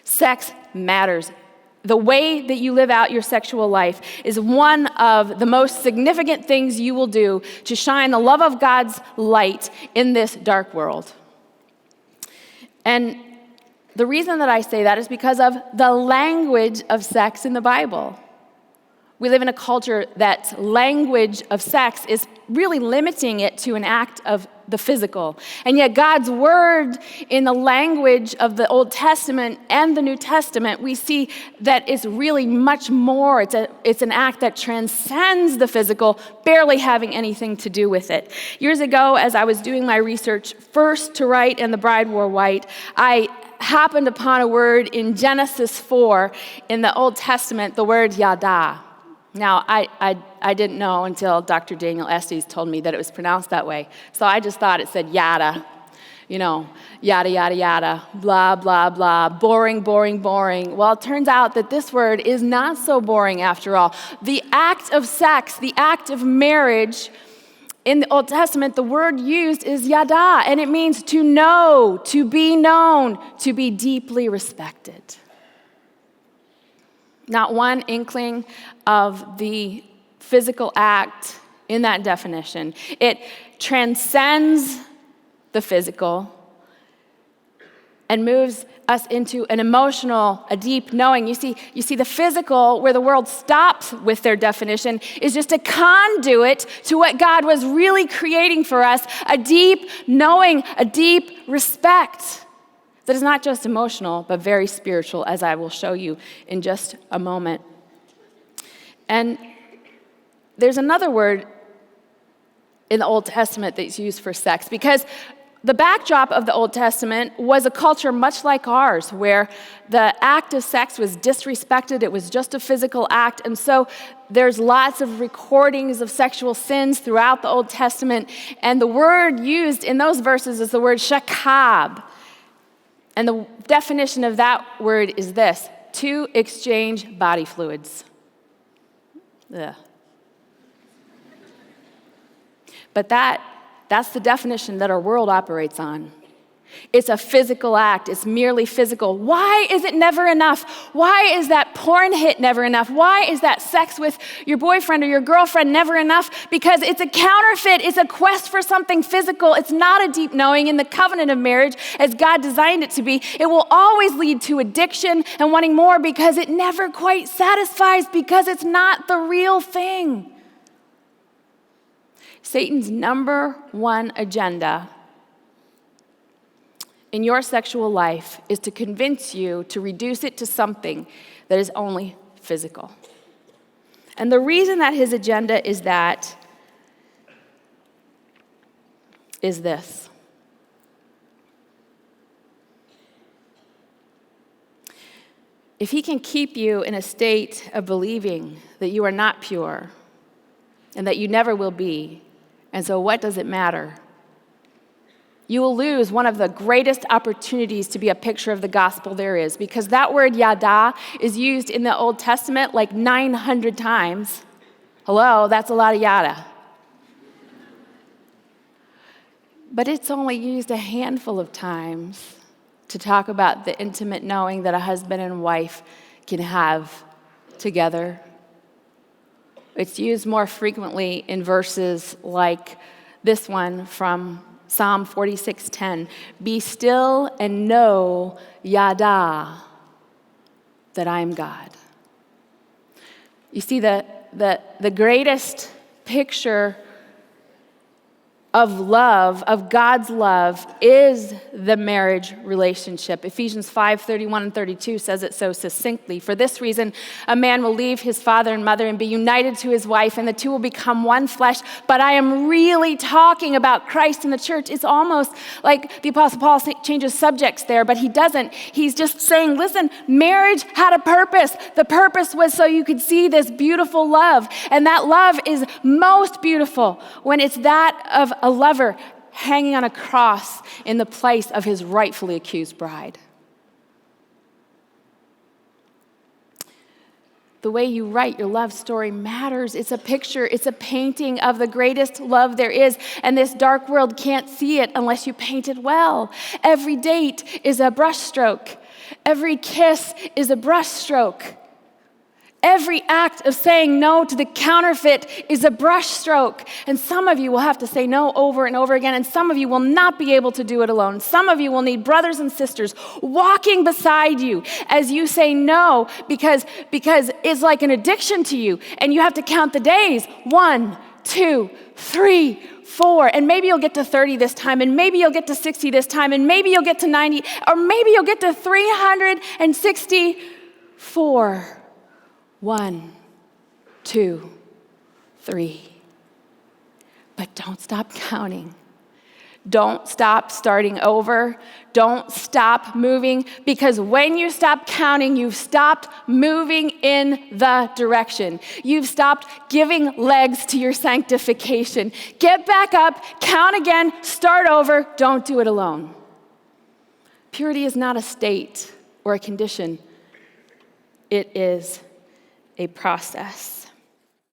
Sex matters. The way that you live out your sexual life is one of the most significant things you will do to shine the love of God's light in this dark world. And the reason that I say that is because of the language of sex in the Bible. We live in a culture that language of sex is really limiting it to an act of the physical. And yet God's word in the language of the Old Testament and the New Testament, we see that it's really much more. It's an act that transcends the physical, barely having anything to do with it. Years ago, as I was doing my research, first to write and the bride wore white, I happened upon a word in Genesis 4 in the Old Testament, the word yada. Now, I didn't know until Dr. Daniel Estes told me that it was pronounced that way. So I just thought it said yada, yada, yada, yada, blah, blah, blah, boring, boring, boring. Well, it turns out that this word is not so boring after all. The act of sex, the act of marriage, in the Old Testament, the word used is yada, and it means to know, to be known, to be deeply respected. Not one inkling of the physical act in that definition. It transcends the physical and moves us into an emotional, a deep knowing. You see, the physical, where the world stops with their definition, is just a conduit to what God was really creating for us, a deep knowing, a deep respect. That is not just emotional, but very spiritual, as I will show you in just a moment. And there's another word in the Old Testament that's used for sex, because the backdrop of the Old Testament was a culture much like ours, where the act of sex was disrespected. It was just a physical act. And so there's lots of recordings of sexual sins throughout the Old Testament. And the word used in those verses is the word shakab. And the definition of that word is this: to exchange body fluids. Ugh. But that's the definition that our world operates on. It's a physical act. It's merely physical. Why is it never enough? Why is that porn hit never enough? Why is that sex with your boyfriend or your girlfriend never enough? Because it's a counterfeit. It's a quest for something physical. It's not a deep knowing. In the covenant of marriage, as God designed it to be, it will always lead to addiction and wanting more, because it never quite satisfies, because it's not the real thing. Satan's number one agenda in your sexual life is to convince you to reduce it to something that is only physical. And the reason that his agenda is this. If he can keep you in a state of believing that you are not pure and that you never will be, and so what does it matter? You will lose one of the greatest opportunities to be a picture of the gospel there is, because that word yada is used in the Old Testament like 900 times. Hello, that's a lot of yada. But it's only used a handful of times to talk about the intimate knowing that a husband and wife can have together. It's used more frequently in verses like this one from Psalm 46:10, be still and know, yada, that I am God. You see, the greatest picture of love, of God's love, is the marriage relationship. Ephesians 5:31 and 32 says it so succinctly. For this reason, a man will leave his father and mother and be united to his wife, and the two will become one flesh. But I am really talking about Christ and the church. It's almost like the Apostle Paul changes subjects there, but he doesn't. He's just saying, listen, marriage had a purpose. The purpose was so you could see this beautiful love. And that love is most beautiful when it's that of a lover hanging on a cross in the place of his rightfully accused bride. The way you write your love story matters. It's a picture, it's a painting of the greatest love there is, and this dark world can't see it unless you paint it well. Every date is a brushstroke. Every kiss is a brushstroke. Every act of saying no to the counterfeit is a brushstroke. And some of you will have to say no over and over again, and some of you will not be able to do it alone. Some of you will need brothers and sisters walking beside you as you say no, because it's like an addiction to you, and you have to count the days. 1, 2, 3, 4, and maybe you'll get to 30 this time, and maybe you'll get to 60 this time, and maybe you'll get to 90, or maybe you'll get to 364. 1, 2, 3. But don't stop counting. Don't stop starting over. Don't stop moving, because when you stop counting, you've stopped moving in the direction. You've stopped giving legs to your sanctification. Get back up, count again, start over. Don't do it alone. Purity is not a state or a condition. It is a process.